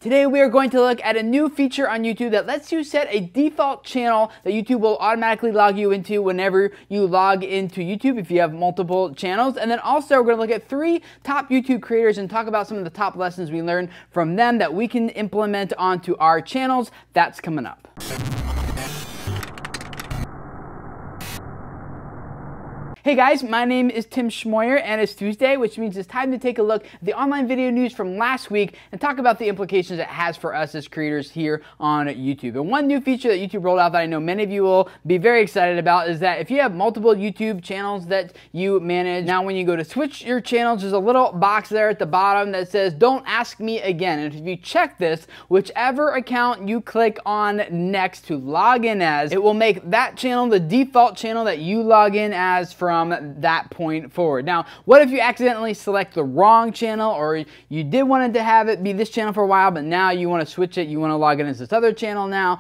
Today we are going to look at a new feature on YouTube that lets you set a default channel that YouTube will automatically log you into whenever you log into YouTube if you have multiple channels. And then also we're going to look at 3 top YouTube creators and talk about some of the top lessons we learned from them that we can implement onto our channels. That's coming up. Hey guys, my name is Tim Schmoyer and it's Tuesday, which means it's time to take a look at the online video news from last week and talk about the implications it has for us as creators here on YouTube. And one new feature that YouTube rolled out that I know many of you will be very excited about is that if you have multiple YouTube channels that you manage, now when you go to switch your channels, there's a little box there at the bottom that says, "Don't ask me again." And if you check this, whichever account you click on next to log in as, it will make that channel the default channel that you log in as from that point forward. Now, what if you accidentally select the wrong channel, or you did want to have it be this channel for a while, but now you want to switch it, you want to log in as this other channel now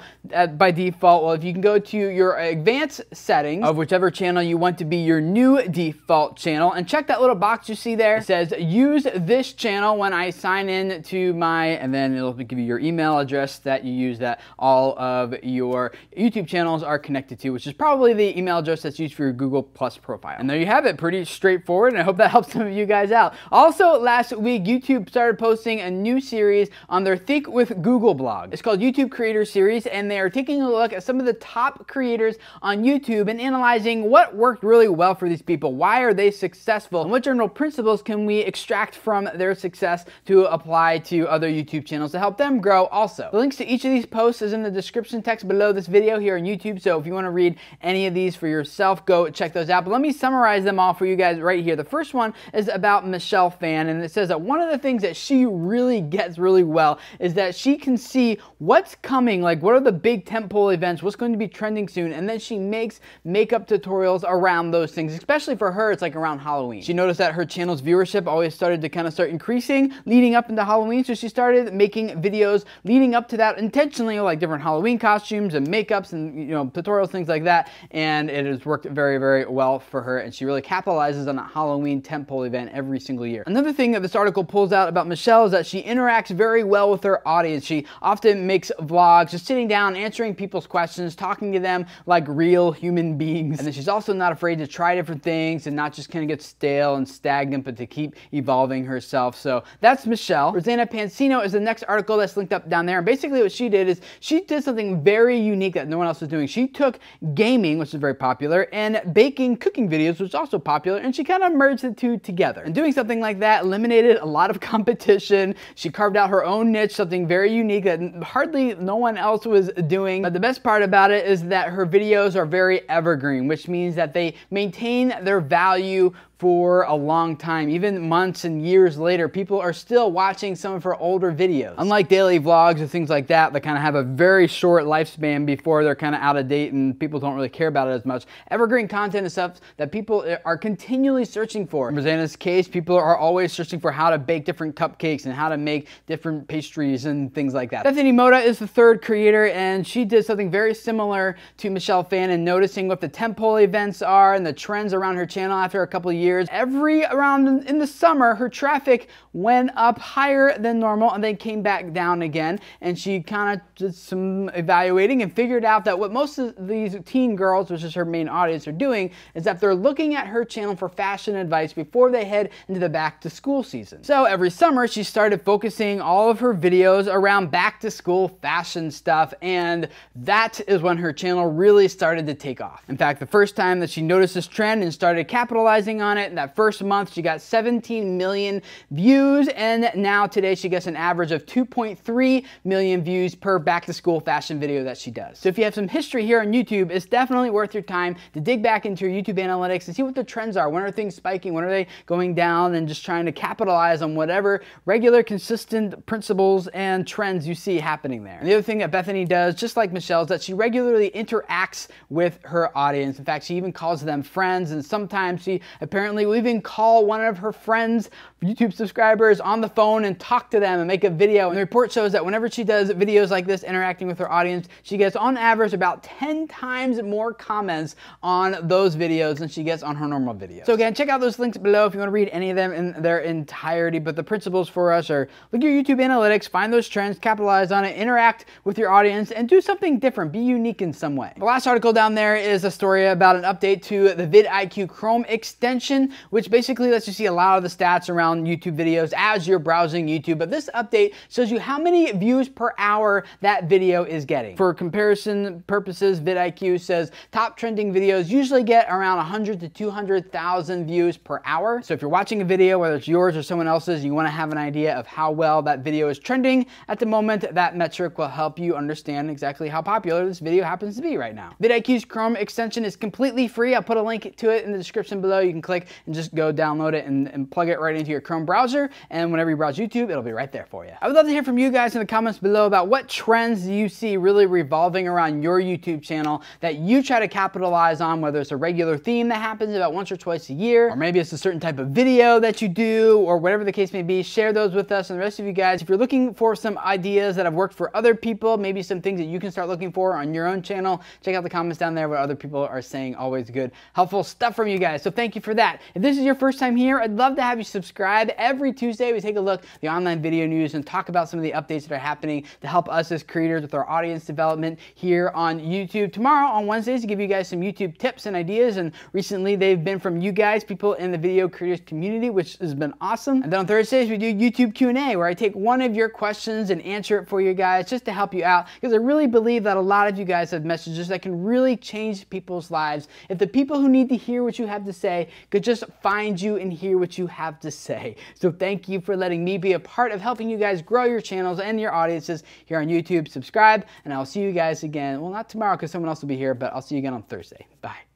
by default? Well, if you can go to your advanced settings of whichever channel you want to be your new default channel and check that little box you see there. It says, "Use this channel when I sign in to my," and then it'll give you your email address that you use that all of your YouTube channels are connected to, which is probably the email address that's used for your Google Plus profile. And there you have it, pretty straightforward, and I hope that helps some of you guys out. Also, last week, YouTube started posting a new series on their Think with Google blog. It's called YouTube Creator Series, and they are taking a look at some of the top creators on YouTube and analyzing what worked really well for these people. Why are they successful? And what general principles can we extract from their success to apply to other YouTube channels to help them grow also? The links to each of these posts is in the description text below this video here on YouTube, so if you want to read any of these for yourself, go check those out. But let me summarize them all for you guys right here. The first one is about Michelle Phan, and it says that one of the things that she really gets really well is that she can see what's coming, like what are the big tentpole events, what's going to be trending soon, and then she makes makeup tutorials around those things. Especially for her, it's like around Halloween. She noticed that her channel's viewership always started to start increasing leading up into Halloween, so she started making videos leading up to that intentionally, like different Halloween costumes and makeups and tutorials, things like that, and it has worked very, very well for her, and she really capitalizes on that Halloween tentpole event every single year. Another thing that this article pulls out about Michelle is that she interacts very well with her audience. She often makes vlogs, just sitting down, answering people's questions, talking to them like real human beings. And then she's also not afraid to try different things and not just get stale and stagnant, but to keep evolving herself. So that's Michelle. Rosanna Pansino is the next article that's linked up down there. And basically what she did is she did something very unique that no one else was doing. She took gaming, which is very popular, and baking, cooking videos, which is also popular, and she kind of merged the two together. And doing something like that eliminated a lot of competition. She carved out her own niche, something very unique that hardly no one else was doing. But the best part about it is that her videos are very evergreen, which means that they maintain their value for a long time. Even months and years later, people are still watching some of her older videos. Unlike daily vlogs or things like that that kind of have a very short lifespan before they're kind of out of date and people don't really care about it as much, evergreen content is stuff that people are continually searching for. In Rosanna's case, people are always searching for how to bake different cupcakes and how to make different pastries and things like that. Bethany Mota is the third creator, and she did something very similar to Michelle Phan in noticing what the tentpole events are and the trends around her channel after a couple of years. Around in the summer, her traffic went up higher than normal and then came back down again. And she kind of did some evaluating and figured out that what most of these teen girls, which is her main audience, are doing is that they're looking at her channel for fashion advice before they head into the back to school season. So every summer, she started focusing all of her videos around back to school fashion stuff, and that is when her channel really started to take off. In fact, the first time that she noticed this trend and started capitalizing on it, in that first month, she got 17 million views, and now today she gets an average of 2.3 million views per back to school fashion video that she does. So if you have some history here on YouTube, it's definitely worth your time to dig back into your YouTube analytics and see what the trends are. When are things spiking? When are they going down? And just trying to capitalize on whatever regular, consistent principles and trends you see happening there. And the other thing that Bethany does, just like Michelle, is that she regularly interacts with her audience. In fact, she even calls them friends, and sometimes she apparently Apparently, we even call one of her friends, YouTube subscribers, on the phone and talk to them and make a video. And the report shows that whenever she does videos like this, interacting with her audience, she gets on average about 10 times more comments on those videos than she gets on her normal videos. So again, check out those links below if you want to read any of them in their entirety. But the principles for us are: look at your YouTube analytics, find those trends, capitalize on it, interact with your audience, and do something different. Be unique in some way. The last article down there is a story about an update to the VidIQ Chrome extension, which basically lets you see a lot of the stats around YouTube videos as you're browsing YouTube. But this update shows you how many views per hour that video is getting. For comparison purposes, VidIQ says top trending videos usually get around 100 to 200,000 views per hour. So if you're watching a video, whether it's yours or someone else's, you want to have an idea of how well that video is trending at the moment, that metric will help you understand exactly how popular this video happens to be right now. VidIQ's Chrome extension is completely free. I'll put a link to it in the description below. You can click and just go download it and plug it right into your Chrome browser, and whenever you browse YouTube, it'll be right there for you. I would love to hear from you guys in the comments below about what trends do you see really revolving around your YouTube channel that you try to capitalize on, whether it's a regular theme that happens about once or twice a year, or maybe it's a certain type of video that you do, or whatever the case may be. Share those with us. And the rest of you guys, if you're looking for some ideas that have worked for other people, maybe some things that you can start looking for on your own channel, check out the comments down there what other people are saying. Always good, helpful stuff from you guys. So thank you for that. If this is your first time here, I'd love to have you subscribe. Every Tuesday, we take a look at the online video news and talk about some of the updates that are happening to help us as creators with our audience development here on YouTube. Tomorrow on Wednesdays, to give you guys some YouTube tips and ideas, and recently they've been from you guys, people in the video creators community, which has been awesome. And then on Thursdays, we do YouTube Q&A, where I take one of your questions and answer it for you guys just to help you out, because I really believe that a lot of you guys have messages that can really change people's lives if the people who need to hear what you have to say could just find you and hear what you have to say. So thank you for letting me be a part of helping you guys grow your channels and your audiences here on YouTube. Subscribe, and I'll see you guys again. Well, not tomorrow because someone else will be here, but I'll see you again on Thursday. Bye.